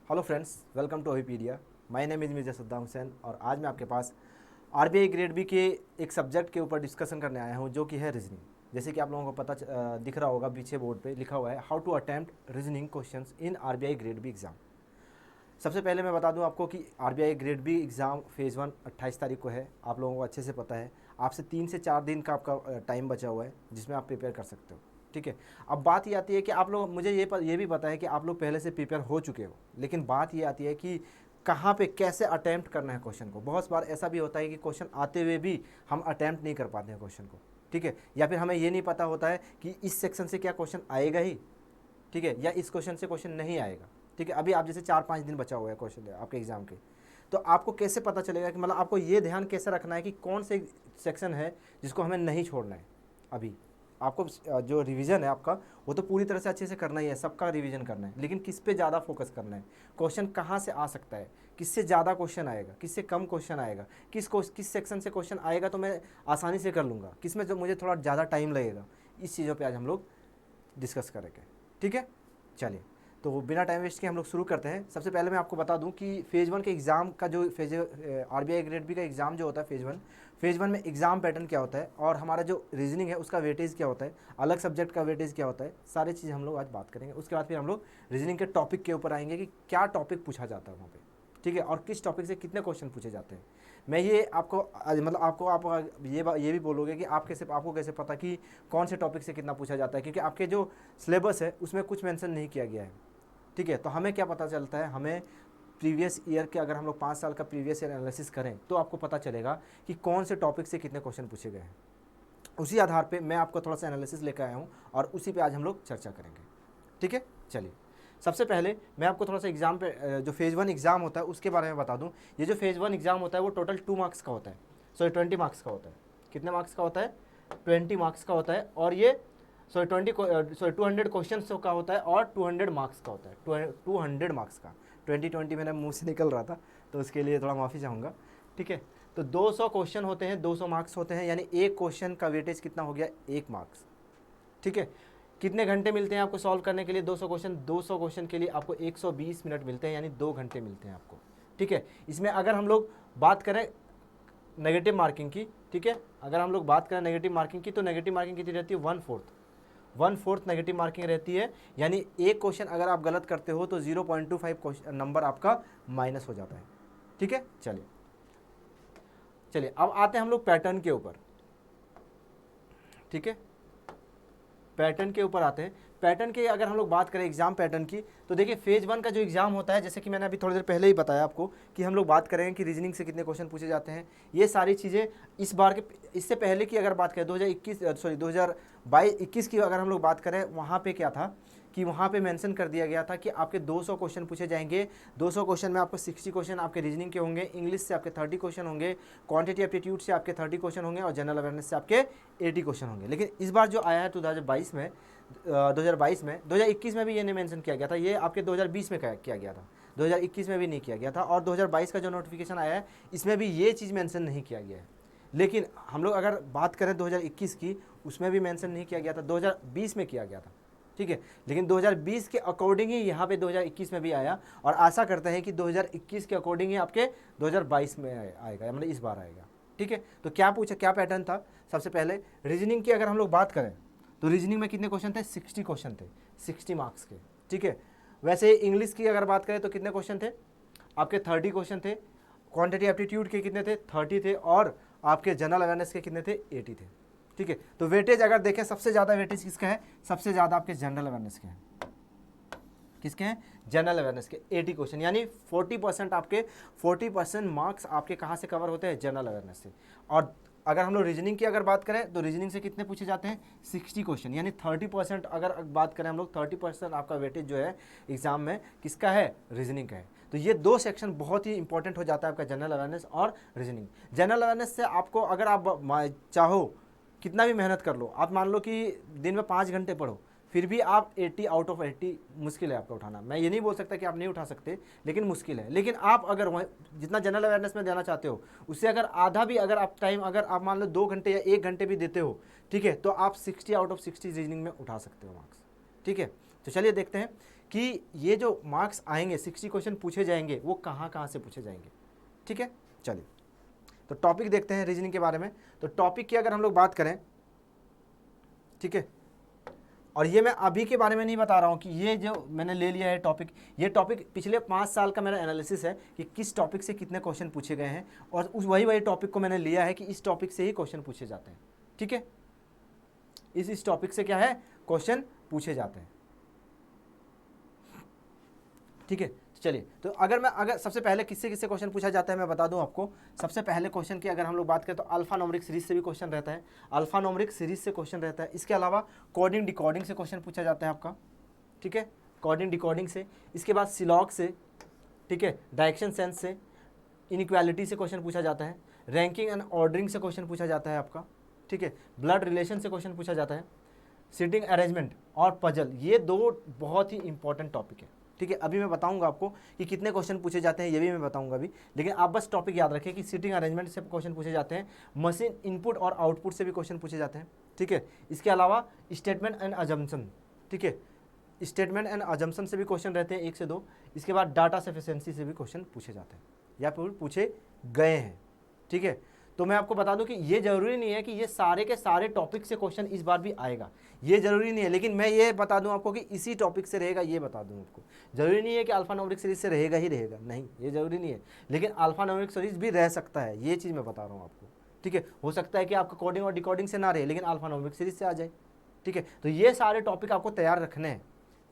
Hello friends, welcome to ओहीपीडिया। My name is Mirza Saddam Hussain और आज मैं आपके पास आरबीआई ग्रेड बी के एक सब्जेक्ट के ऊपर डिस्कशन करने आया हूं जो कि है रीजनिंग। जैसे कि आप लोगों को पता दिख रहा होगा पीछे बोर्ड पे लिखा हुआ है how to attempt reasoning questions in RBI grade B exam. सबसे पहले मैं बता दूं आपको कि RBI grade B exam phase 1 28 तारीख को है। आप लोगों को अच्छे से पता है। आपसे 3 से 4 दिन का आपका टाइम बचा हुआ है जिसमें आप प्रिपेयर कर सकते हो। ठीक है। अब बात ये आती है कि आप लोग, मुझे ये भी पता है कि आप लोग पहले से प्रिपेयर हो चुके हो, लेकिन बात ये आती है कि कहाँ पे कैसे अटैम्प्ट करना है क्वेश्चन को। बहुत बार ऐसा भी होता है कि क्वेश्चन आते हुए भी हम अटैम्प्ट नहीं कर पाते हैं क्वेश्चन को। ठीक है। या फिर हमें ये नहीं पता होता है कि इस सेक्शन से क्या क्वेश्चन आएगा ही, ठीक है, या इस क्वेश्चन से क्वेश्चन नहीं आएगा। ठीक है। अभी आप जैसे 4-5 दिन बचा हुआ है क्वेश्चन आपके एग्जाम के, तो आपको कैसे पता चलेगा कि मतलब आपको ये ध्यान कैसे रखना है कि कौन से सेक्शन है जिसको हमें नहीं छोड़ना है। अभी आपको जो रिवीजन है आपका वो तो पूरी तरह से अच्छे से करना ही है, सबका रिवीजन करना है, लेकिन किस पे ज़्यादा फोकस करना है, क्वेश्चन कहाँ से आ सकता है, किससे ज़्यादा क्वेश्चन आएगा, किससे कम क्वेश्चन आएगा, किस सेक्शन से क्वेश्चन आएगा तो मैं आसानी से कर लूँगा, किस में जो मुझे थोड़ा ज़्यादा टाइम लगेगा। इस चीज़ों पर आज हम लोग डिस्कस करेंगे। ठीक है, चलिए तो बिना टाइम वेस्ट के हम लोग शुरू करते हैं। सबसे पहले मैं आपको बता दूं कि फ़ेज़ 1 के एग्ज़ाम का जो आरबीआई ग्रेड बी का एग्ज़ाम जो होता है फ़ेज़ 1 में एग्ज़ाम पैटर्न क्या होता है और हमारा जो रीजनिंग है उसका वेटेज क्या होता है, अलग सब्जेक्ट का वेटेज क्या होता है, सारी चीज़ हम लोग आज बात करेंगे। उसके बाद फिर हम लोग रीजनिंग के टॉपिक के ऊपर आएंगे कि क्या टॉपिक पूछा जाता है वहाँ पर। ठीक है, और किस टॉपिक से कितने क्वेश्चन पूछे जाते हैं। मैं ये आपको मतलब आपको आप ये भी बोलोगे कि आपको कैसे पता कि कौन से टॉपिक से कितना पूछा जाता है, क्योंकि आपके जो सिलेबस है उसमें कुछ मेंशन नहीं किया गया है। ठीक है, तो हमें क्या पता चलता है, हमें प्रीवियस ईयर के अगर हम लोग 5 साल का प्रीवियस ईयर एनालिसिस करें तो आपको पता चलेगा कि कौन से टॉपिक से कितने क्वेश्चन पूछे गए हैं। उसी आधार पे मैं आपको थोड़ा सा एनालिसिस लेकर आया हूँ और उसी पे आज हम लोग चर्चा करेंगे। ठीक है, चलिए सबसे पहले मैं आपको थोड़ा सा एग्जाम पे जो फ़ेज़ 1 एग्ज़ाम होता है उसके बारे में बता दूं। ये जो फ़ेज़ 1 एग्ज़ाम होता है वो टोटल 2 मार्क्स का होता है, सॉरी 20 मार्क्स का होता है। कितने मार्क्स का होता है? 20 मार्क्स का होता है। और ये 200 क्वेश्चन का होता है और 200 मार्क्स का होता है। 200 मार्क्स का, 20 मेरे मुंह से निकल रहा था तो उसके लिए थोड़ा माफ़ी चाहूँगा। ठीक है, तो 200 क्वेश्चन होते हैं, 200 मार्क्स होते हैं, यानी एक क्वेश्चन का वेटेज कितना हो गया? 1 मार्क्स। ठीक है, कितने घंटे मिलते हैं आपको सॉल्व करने के लिए 200 क्वेश्चन के लिए आपको 120 मिनट मिलते हैं, यानी 2 घंटे मिलते हैं आपको। ठीक है, इसमें अगर हम लोग बात करें नेगेटिव मार्किंग की, ठीक है, अगर हम लोग बात करें नेगेटिव मार्किंग की तो नेगेटिव मार्किंग कितनी रहती है? 1/4 नेगेटिव मार्किंग रहती है, यानी एक क्वेश्चन अगर आप गलत करते हो तो 0.25 नंबर आपका माइनस हो जाता है। ठीक है, चलिए अब आते हैं हम लोग पैटर्न के ऊपर। ठीक है, पैटर्न के ऊपर आते हैं। पैटर्न की अगर हम लोग बात करें एग्जाम पैटर्न की, तो देखिए फ़ेज़ 1 का जो एग्जाम होता है, जैसे कि मैंने अभी थोड़ी देर पहले ही बताया आपको कि हम लोग बात करेंगे कि रीजनिंग से कितने क्वेश्चन पूछे जाते हैं। ये सारी चीज़ें इस बार के, इससे पहले की अगर बात करें 2021 की अगर हम लोग बात करें, वहाँ पे क्या था कि वहाँ पे मेंशन कर दिया गया था कि आपके 200 क्वेश्चन पूछे जाएंगे। 200 क्वेश्चन में आपको 60 क्वेश्चन आपके रीजनिंग के होंगे, इंग्लिश से आपके 30 क्वेश्चन होंगे, क्वांटिटी एप्टीट्यूड से आपके 30 क्वेश्चन होंगे और जनरल अवेयरनेस से आपके 80 क्वेश्चन होंगे। लेकिन इस बार जो आया है 2022 में 2021 में भी ये नहीं मेंशन किया गया था, ये आपके 2020 में किया गया था, 2021 में भी नहीं किया गया था। और 2022 का जो नोटिफिकेशन आया है इसमें भी ये चीज़ मेंशन नहीं किया गया है। लेकिन हम लोग अगर बात करें 2021 की, उसमें भी मेंशन नहीं किया गया था, 2020 में किया गया था। ठीक है, लेकिन 2020 के अकॉर्डिंग ही यहाँ पे 2021 में भी आया और आशा करते हैं कि 2021 के अकॉर्डिंग ही आपके 2022 में आएगा, मतलब इस बार आएगा। ठीक है, तो क्या पैटर्न था? सबसे पहले रीजनिंग की अगर हम लोग बात करें तो रीजनिंग में कितने क्वेश्चन थे? 60 क्वेश्चन थे, 60 मार्क्स के। ठीक है, वैसे इंग्लिश की अगर बात करें तो कितने क्वेश्चन थे? आपके 30 क्वेश्चन थे। क्वांटिटी एप्टीट्यूड के कितने थे? 30 थे। और आपके जनरल अवेयरनेस के कितने थे? 80 थे। ठीक है, तो वेटेज अगर देखें सबसे ज़्यादा वेटेज किसका है? सबसे ज़्यादा आपके जनरल अवेयरनेस के हैं। किसके हैं? जनरल अवेयरनेस के 80 क्वेश्चन, यानी 40% आपके 40% मार्क्स आपके कहाँ से कवर होते हैं? जनरल अवेयरनेस से। और अगर हम लोग रीजनिंग की अगर बात करें तो रीजनिंग से कितने पूछे जाते हैं? 60 क्वेश्चन, यानी 30% अगर बात करें हम लोग 30% आपका वेटेज जो है एग्जाम में किसका है? रीजनिंग का है। तो ये दो सेक्शन बहुत ही इंपॉर्टेंट हो जाता है आपका, जनरल अवेयरनेस और रीजनिंग। जनरल अवेयरनेस से आपको अगर आप चाहो कितना भी मेहनत कर लो, आप मान लो कि दिन में 5 घंटे पढ़ो, फिर भी आप 80 आउट ऑफ 80 मुश्किल है आपका उठाना। मैं ये नहीं बोल सकता कि आप नहीं उठा सकते, लेकिन मुश्किल है। लेकिन आप अगर जितना जनरल अवेयरनेस में देना चाहते हो उससे अगर आधा भी अगर आप टाइम अगर आप मान लो 2 घंटे या 1 घंटे भी देते हो, ठीक है, तो आप 60 आउट ऑफ 60 रीजनिंग में उठा सकते हो मार्क्स। ठीक है, तो चलिए देखते हैं कि ये जो मार्क्स आएंगे, 60 क्वेश्चन पूछे जाएंगे, वो कहाँ कहाँ से पूछे जाएंगे। ठीक है, चलिए तो टॉपिक देखते हैं रीजनिंग के बारे में। तो टॉपिक की अगर हम लोग बात करें, ठीक है, और ये मैं अभी के बारे में नहीं बता रहा हूँ कि ये जो मैंने ले लिया है टॉपिक, ये टॉपिक पिछले 5 साल का मेरा एनालिसिस है कि किस टॉपिक से कितने क्वेश्चन पूछे गए हैं, और उस वही टॉपिक को मैंने लिया है कि इस टॉपिक से ही क्वेश्चन पूछे जाते हैं। ठीक है, इस टॉपिक से क्या है, क्वेश्चन पूछे जाते हैं। ठीक है, तो चलिए, तो अगर सबसे पहले किससे किससे क्वेश्चन पूछा जाता है मैं बता दूं आपको। सबसे पहले क्वेश्चन की अगर हम लोग बात करें तो अल्फा न्यूमेरिक सीरीज से भी क्वेश्चन रहता है, अल्फा न्यूमेरिक सीरीज से क्वेश्चन रहता है। इसके अलावा कोडिंग डिकोडिंग से क्वेश्चन पूछा जाता है आपका। ठीक है, कोडिंग डिकोडिंग से, इसके बाद सिलॉग से, ठीक है, डायरेक्शन सेंस से, इनइक्वालिटी से क्वेश्चन पूछा जाता है, रैंकिंग एंड ऑर्डरिंग से क्वेश्चन पूछा जाता है आपका। ठीक है, ब्लड रिलेशन से क्वेश्चन पूछा जाता है, सीटिंग अरेंजमेंट और पजल, ये 2 बहुत ही इंपॉर्टेंट टॉपिक है। ठीक है, अभी मैं बताऊंगा आपको कि कितने क्वेश्चन पूछे जाते हैं, ये भी मैं बताऊंगा अभी, लेकिन आप बस टॉपिक याद रखें कि सीटिंग अरेंजमेंट से क्वेश्चन पूछे जाते हैं, मशीन इनपुट और आउटपुट से भी क्वेश्चन पूछे जाते हैं। ठीक है, इसके अलावा स्टेटमेंट एंड अजम्पशन, ठीक है, स्टेटमेंट एंड अजम्पशन से भी क्वेश्चन रहते हैं 1 से 2। इसके बाद डाटा सफिशिएंसी से भी क्वेश्चन पूछे जाते हैं या फिर पूछे गए हैं। ठीक है, तो मैं आपको बता दूं कि ये जरूरी नहीं है कि ये सारे के सारे टॉपिक से क्वेश्चन इस बार भी आएगा, ये जरूरी नहीं है, लेकिन मैं ये बता दूं आपको कि इसी टॉपिक से रहेगा, ये बता दूं आपको। जरूरी नहीं है कि अल्फा न्यूमेरिक सीरीज से रहेगा ही रहेगा, नहीं, ये जरूरी नहीं है, लेकिन अल्फा न्यूमेरिक सीरीज भी रह सकता है, ये चीज़ मैं बता रहा हूँ आपको। ठीक है, हो सकता है कि आपका कोडिंग और डिकोडिंग से ना रहे, लेकिन अल्फा न्यूमेरिक सीरीज से आ जाए। ठीक है, तो ये सारे टॉपिक आपको तैयार रखने हैं,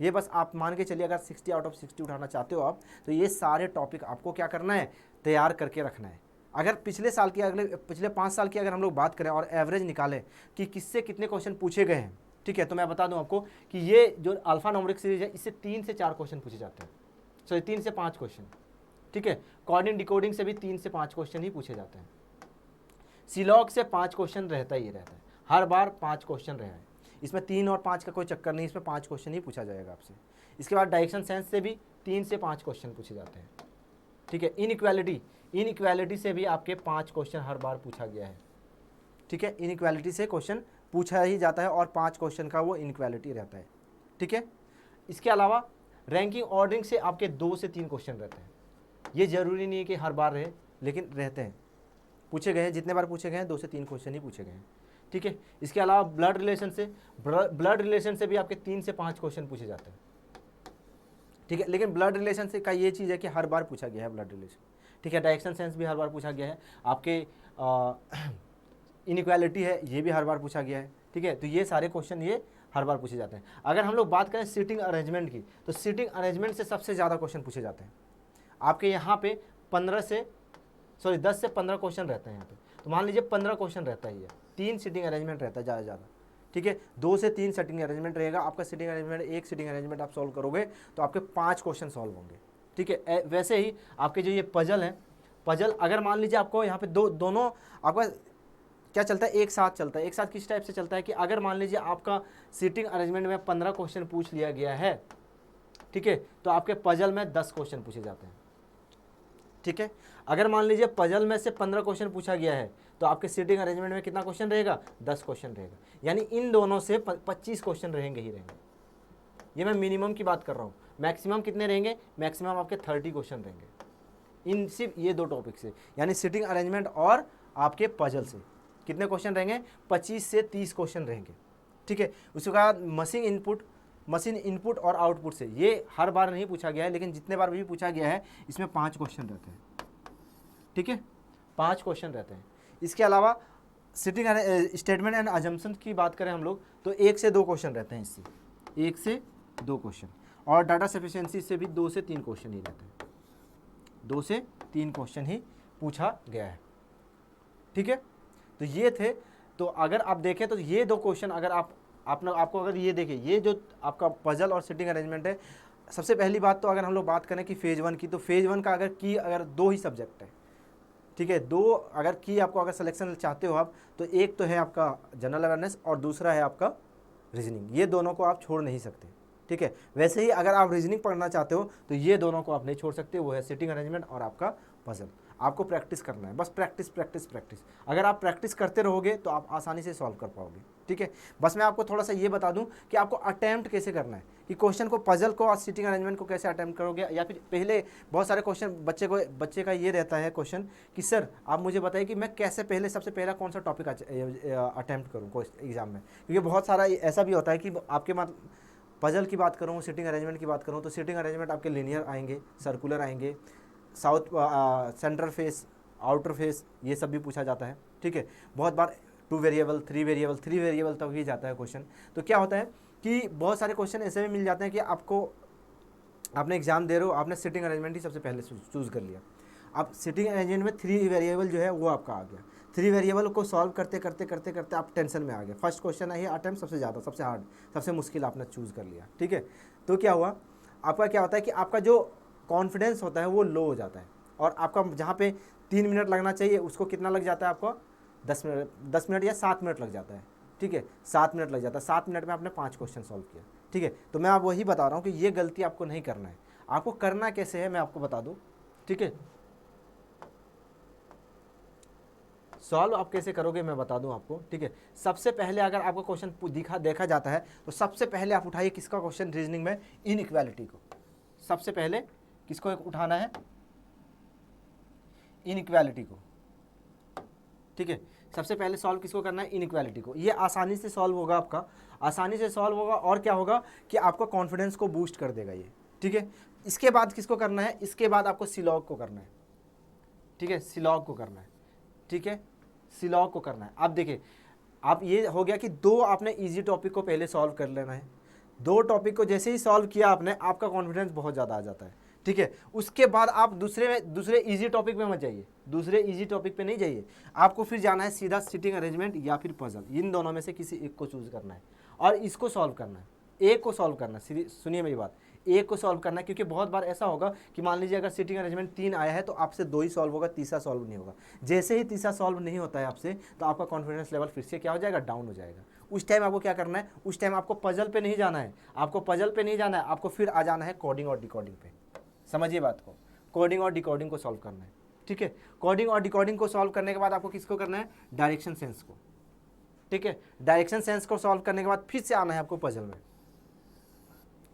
ये बस आप मान के चलिए, अगर 60 आउट ऑफ 60 उठाना चाहते हो आप, तो ये सारे टॉपिक आपको क्या करना है, तैयार करके रखना है। अगर पिछले 5 साल की अगर हम लोग बात करें और एवरेज निकालें कि किससे कितने क्वेश्चन पूछे गए हैं, ठीक है, तो मैं बता दूं आपको कि ये जो अल्फा न्यूमेरिक सीरीज है, इससे 3 से 4 क्वेश्चन पूछे जाते हैं, सॉरी 3 से 5 क्वेश्चन। ठीक है, कोडिंग डिकोडिंग से भी 3 से 5 क्वेश्चन ही पूछे जाते हैं। सिलॉग से 5 क्वेश्चन रहता ही रहता है, हर बार 5 क्वेश्चन रहा है, इसमें 3 और 5 का कोई चक्कर नहीं, इसमें 5 क्वेश्चन ही पूछा जाएगा आपसे। इसके बाद डायरेक्शन सेंस से भी 3 से 5 क्वेश्चन पूछे जाते हैं। ठीक है, इनइक्वालिटी से भी आपके 5 क्वेश्चन हर बार पूछा गया है। ठीक है, इनइक्वालिटी से क्वेश्चन पूछा ही जाता है और 5 क्वेश्चन का वो इनइक्वालिटी रहता है। ठीक है, इसके अलावा रैंकिंग ऑर्डरिंग से आपके 2 से 3 क्वेश्चन रहते हैं, ये जरूरी नहीं है कि हर बार रहे, लेकिन रहते हैं, पूछे गए हैं, जितने बार पूछे गए हैं 2 से 3 क्वेश्चन ही पूछे गए हैं। ठीक है, इसके अलावा ब्लड रिलेशन से भी आपके 3 से 5 क्वेश्चन पूछे जाते हैं। ठीक है, लेकिन ब्लड रिलेशन से का ये चीज़ है कि हर बार पूछा गया है ब्लड रिलेशन। ठीक है, डायरेक्शन सेंस भी हर बार पूछा गया है, आपके इनइक्वालिटी है, ये भी हर बार पूछा गया है। ठीक है, तो ये सारे क्वेश्चन ये हर बार पूछे जाते हैं। अगर हम लोग बात करें सीटिंग अरेंजमेंट की, तो सीटिंग अरेंजमेंट से सबसे ज़्यादा क्वेश्चन पूछे जाते हैं। आपके यहाँ पे 10 से 15 क्वेश्चन रहते हैं यहाँ पे, तो मान लीजिए 15 क्वेश्चन रहता है, ये 3 सीटिंग अरेंजमेंट रहता है ज़्यादा। ठीक है, 2 से 3 सीटिंग अरेंजमेंट रहेगा आपका। सीटिंग अरेंजमेंट, एक सीटिंग अरेंजमेंट आप सॉल्व करोगे तो आपके 5 क्वेश्चन सॉल्व होंगे। ठीक है, वैसे ही आपके जो ये पजल है, पजल अगर मान लीजिए आपको यहाँ पे दोनों आपका क्या चलता है, एक साथ चलता है। एक साथ किस टाइप से चलता है कि अगर मान लीजिए आपका सीटिंग अरेंजमेंट में 15 क्वेश्चन पूछ लिया गया है, ठीक है, तो आपके पजल में 10 क्वेश्चन पूछे जाते हैं। ठीक है, अगर मान लीजिए पजल में से 15 क्वेश्चन पूछा गया है, तो आपके सीटिंग अरेंजमेंट में कितना क्वेश्चन रहेगा, 10 क्वेश्चन रहेगा, यानी इन दोनों से 25 क्वेश्चन रहेंगे ही रहेंगे। ये मैं मिनिमम की बात कर रहा हूँ, मैक्सिमम कितने रहेंगे, मैक्सिमम आपके 30 क्वेश्चन रहेंगे इन सिर्फ ये 2 टॉपिक से, यानी सीटिंग अरेंजमेंट और आपके पजल से कितने क्वेश्चन रहेंगे, 25 से 30 क्वेश्चन रहेंगे। ठीक है, उसके बाद मशीन इनपुट और आउटपुट से, ये हर बार नहीं पूछा गया है, लेकिन जितने बार भी पूछा गया है इसमें 5 क्वेश्चन रहते हैं। ठीक है, 5 क्वेश्चन रहते हैं। इसके अलावा सीटिंग स्टेटमेंट एंड अजम्पशन की बात करें हम लोग, तो 1 से 2 क्वेश्चन रहते हैं इससे, 1 से 2 क्वेश्चन, और डाटा सफिशिएंसी से भी 2 से 3 क्वेश्चन ही रहते हैं, 2 से 3 क्वेश्चन ही पूछा गया है। ठीक है, तो ये थे। तो अगर आप देखें तो ये 2 क्वेश्चन अगर आपको अगर ये देखें, ये जो आपका पजल और सीटिंग अरेंजमेंट है, सबसे पहली बात तो अगर हम लोग बात करें कि फेज़ 1 की, तो फेज़ 1 का अगर 2 ही सब्जेक्ट है, ठीक है, 2 अगर की आपको अगर सिलेक्शन चाहते हो आप, तो एक तो है आपका जनरल अवेयरनेस और दूसरा है आपका रीजनिंग, ये दोनों को आप छोड़ नहीं सकते। ठीक है, वैसे ही अगर आप रीजनिंग पढ़ना चाहते हो तो ये दोनों को आप नहीं छोड़ सकते, वो है सीटिंग अरेंजमेंट और आपका पजल। आपको प्रैक्टिस करना है, बस प्रैक्टिस प्रैक्टिस प्रैक्टिस। अगर आप प्रैक्टिस करते रहोगे तो आप आसानी से सॉल्व कर पाओगे, ठीक है। बस मैं आपको थोड़ा सा ये बता दूं कि आपको अटैम्प्ट कैसे करना है, कि क्वेश्चन को, पजल को और सीटिंग अरेंजमेंट को कैसे अटैम्प्ट करोगे। या फिर पहले बहुत सारे क्वेश्चन बच्चे का ये रहता है क्वेश्चन कि सर आप मुझे बताइए कि मैं कैसे पहले, सबसे पहला कौन सा टॉपिक अटैम्प्ट करूँ एग्जाम में, क्योंकि बहुत सारा ऐसा भी होता है कि आपके पजल की बात करूँ, सीटिंग अरेंजमेंट की बात करूँ, तो सीटिंग अरेंजमेंट आपके लीनियर आएंगे, सर्कुलर आएंगे, south central face, outer face, ये सब भी पूछा जाता है, ठीक है। बहुत बार 2 वेरिएबल, 3 वेरिएबल तक भी जाता है क्वेश्चन। तो क्या होता है कि बहुत सारे क्वेश्चन ऐसे भी मिल जाते हैं कि आपने एग्जाम दे रहे हो, आपने सीटिंग अरेंजमेंट ही सबसे पहले चूज़ कर लिया। अब सीटिंग अरेंजमेंट में 3 वेरिएबल जो है वो आपका आ गया, 3 वेरिएबल को सॉल्व करते करते करते करते आप टेंशन में आ गए। फर्स्ट क्वेश्चन है ये अटेम्प्ट सबसे ज़्यादा, सबसे हार्ड, सबसे मुश्किल आपने चूज़ कर लिया, ठीक है। तो क्या हुआ, आपका क्या होता है कि आपका जो कॉन्फिडेंस होता है वो लो हो जाता है, और आपका जहाँ पे 3 मिनट लगना चाहिए उसको कितना लग जाता है आपको, 10 मिनट या 7 मिनट लग जाता है, ठीक है। 7 मिनट लग जाता है, 7 मिनट में आपने 5 क्वेश्चन सॉल्व किया, ठीक है। तो मैं आप वही बता रहा हूँ कि ये गलती आपको नहीं करना है। आपको करना कैसे है मैं आपको बता दूँ, ठीक है। सॉल्व आप कैसे करोगे मैं बता दूं आपको, ठीक है। सबसे पहले अगर आपको क्वेश्चन देखा जाता है तो सबसे पहले आप उठाइए किसका क्वेश्चन, रीजनिंग में इनइक्वालिटी को। सबसे पहले किसको उठाना है, इनइक्वालिटी को, ठीक है। सबसे पहले सॉल्व किसको करना है, इनइक्वालिटी को। ये आसानी से सॉल्व होगा, आपका आसानी से सॉल्व होगा, और क्या होगा कि आपका कॉन्फिडेंस को बूस्ट कर देगा ये, ठीक है। इसके बाद किसको करना है, इसके बाद आपको सिलॉग को करना है, ठीक है, सिलॉग को करना है, ठीक है, सिलॉग को करना है। अब देखिए, आप ये हो गया कि 2 आपने इजी टॉपिक को पहले सॉल्व कर लेना है। 2 टॉपिक को जैसे ही सॉल्व किया आपने, आपका कॉन्फिडेंस बहुत ज़्यादा आ जाता है, ठीक है। उसके बाद आप दूसरे इजी टॉपिक पे मत जाइए, दूसरे इजी टॉपिक पे नहीं जाइए, आपको फिर जाना है सीधा सीटिंग अरेंजमेंट या फिर पजल, इन दोनों में से किसी एक को चूज़ करना है और इसको सॉल्व करना है, एक को सॉल्व करना है। सुनिए मेरी बात, एक को सॉल्व करना है, क्योंकि बहुत बार ऐसा होगा कि मान लीजिए अगर सीटिंग अरेंजमेंट 3 आया है तो आपसे 2 ही सॉल्व होगा, तीसरा सॉल्व नहीं होगा। जैसे ही तीसरा सॉल्व नहीं होता है आपसे, तो आपका कॉन्फिडेंस लेवल फिर से क्या हो जाएगा, डाउन हो जाएगा। उस टाइम आपको क्या करना है, उस टाइम आपको पजल पे नहीं जाना है, आपको पजल पे नहीं जाना है, आपको फिर आ जाना है कोडिंग और डिकोडिंग पे। समझिए बात को, कोडिंग और डिकोडिंग को सॉल्व करना है, ठीक है। कोडिंग और डिकोडिंग को सॉल्व करने के बाद आपको किसको करना है, डायरेक्शन सेंस को, ठीक है। डायरेक्शन सेंस को सॉल्व करने के बाद फिर से आना है आपको पजल में,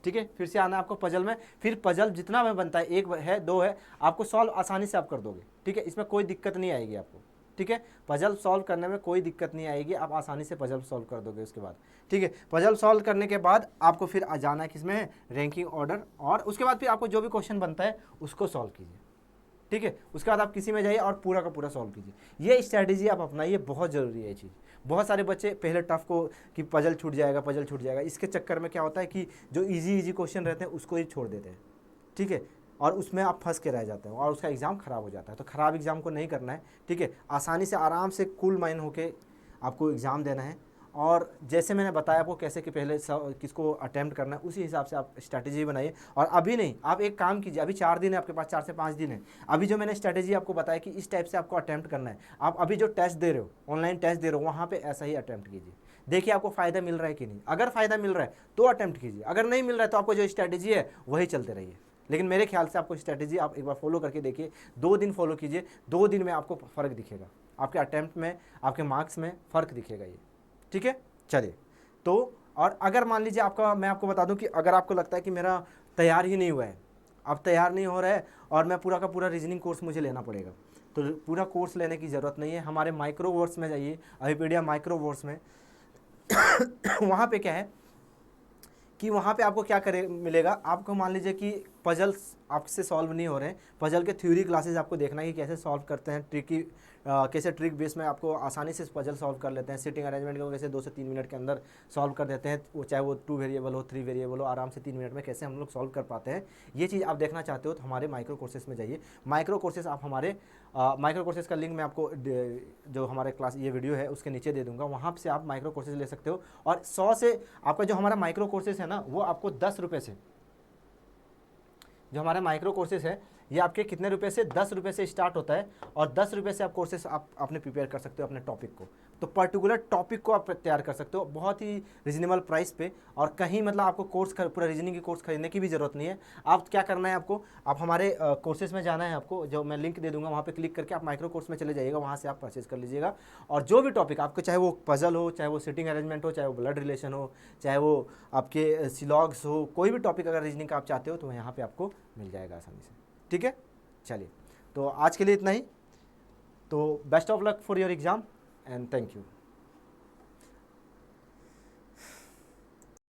ठीक है, फिर से आना है आपको पजल में। फिर पजल जितना में बनता है, 1 है 2 है, आपको सॉल्व आसानी से आप कर दोगे, ठीक है, इसमें कोई दिक्कत नहीं आएगी आपको, ठीक है। पजल सॉल्व करने में कोई दिक्कत नहीं आएगी, आप आसानी से पजल सॉल्व कर दोगे उसके बाद, ठीक है। पजल सॉल्व करने के बाद आपको फिर आ जाना है किसमें है, रैंकिंग ऑर्डर, और उसके बाद फिर आपको जो भी क्वेश्चन बनता है उसको सॉल्व कीजिए, ठीक है। उसके बाद आप किसी में जाइए और पूरा का पूरा सॉल्व कीजिए। ये स्ट्रैटेजी आप अपनाइए, बहुत ज़रूरी है ये चीज़। बहुत सारे बच्चे पहले टफ को कि पजल छूट जाएगा, पजल छूट जाएगा, इसके चक्कर में क्या होता है कि जो इजी क्वेश्चन रहते हैं उसको ही छोड़ देते हैं, ठीक है, और उसमें आप फंस के रह जाते हैं और उसका एग्ज़ाम ख़राब हो जाता है। तो ख़राब एग्ज़ाम को नहीं करना है, ठीक है। आसानी से, आराम से, कूल माइंड होके आपको एग्ज़ाम देना है। और जैसे मैंने बताया आपको कैसे कि पहले किसको अटेम्प्ट करना है, उसी हिसाब से आप स्ट्रैटेजी बनाइए। और अभी नहीं, आप एक काम कीजिए, अभी 4 दिन है आपके पास, 4 से 5 दिन है। अभी जो मैंने स्ट्रैटेजी आपको बताया कि इस टाइप से आपको अटेम्प्ट करना है, आप अभी जो टेस्ट दे रहे हो, ऑनलाइन टेस्ट दे रहे हो, वहाँ पर ऐसा ही अटेम्प्ट कीजिए। देखिए आपको फ़ायदा मिल रहा है कि नहीं। अगर फ़ायदा मिल रहा है तो अटेम्प्ट कीजिए, अगर नहीं मिल रहा है तो आपको जो स्ट्रैटेजी है वही चलते रहिए। लेकिन मेरे ख्याल से आपको स्ट्रैटेजी आप एक बार फॉलो करके देखिए, 2 दिन फॉलो कीजिए, 2 दिन में आपको फ़र्क दिखेगा, आपके अटेम्प्ट में, आपके मार्क्स में फ़र्क दिखेगा ये, ठीक है। चलिए, तो और अगर मान लीजिए मैं आपको बता दूं कि अगर आपको लगता है कि मेरा तैयार ही नहीं हुआ है, अब तैयार नहीं हो रहा है और मैं पूरा का पूरा रीजनिंग कोर्स मुझे लेना पड़ेगा, तो पूरा कोर्स लेने की ज़रूरत नहीं है। हमारे माइक्रो वर्ड्स में जाइए, अविपीडिया माइक्रो वर्ड्स में वहाँ पे क्या है कि वहाँ पे आपको क्या मिलेगा, आपको मान लीजिए कि पजल्स आपसे सॉल्व नहीं हो रहे हैं, पजल के थ्योरी क्लासेस आपको देखना है कि कैसे सॉल्व करते हैं, कैसे ट्रिक बेस में आपको आसानी से पजल सॉल्व कर लेते हैं। सीटिंग अरेंजमेंट को कैसे 2 से 3 मिनट के अंदर सॉल्व कर देते हैं, वो चाहे वो 2 वेरिएबल हो, 3 वेरिएबल हो, आराम से 3 मिनट में कैसे हम लोग सॉल्व कर पाते हैं। ये चीज़ आप देखना चाहते हो तो हमारे माइक्रो कोर्सेज में जाइए। माइक्रो कोर्सेज आप हमारे माइक्रो कोर्सेज का लिंक मैं आपको जो हमारे क्लास ये वीडियो है उसके नीचे दे दूंगा, वहाँ से आप माइक्रो कोर्सेज ले सकते हो। और 100 से आपका जो हमारा माइक्रो कोर्सेज है ना, वो आपको 10 रुपये से, जो हमारा माइक्रो कोर्सेज है ये आपके कितने रुपए से, 10 रुपये से स्टार्ट होता है और 10 रुपये से आप कोर्सेस आप अपने प्रिपेयर कर सकते हो अपने टॉपिक को। तो पर्टिकुलर टॉपिक को आप तैयार कर सकते हो बहुत ही रिजनेबल प्राइस पे, और कहीं मतलब आपको कोर्स पूरा रीजनिंग की कोर्स खरीदने की भी ज़रूरत नहीं है। आप क्या करना है, आपको आप हमारे कोर्सेज में जाना है, आपको जो मैं लिंक दे दूंगा वहाँ पे क्लिक करके आप माइक्रो कोर्स में चले जाइएगा, वहाँ से आप परचेज कर लीजिएगा। और जो भी टॉपिक आपको, चाहे वो पजल हो, चाहे वो सिटिंग अरेंजमेंट हो, चाहे वो ब्लड रिलेशन हो, चाहे वो आपके सिलॉग्स हो, कोई भी टॉपिक अगर रीजनिंग का आप चाहते हो तो यहाँ पर आपको मिल जाएगा आसानी से। ठीक है, चलिए तो आज के लिए इतना ही। तो best of luck for your exam and thank you.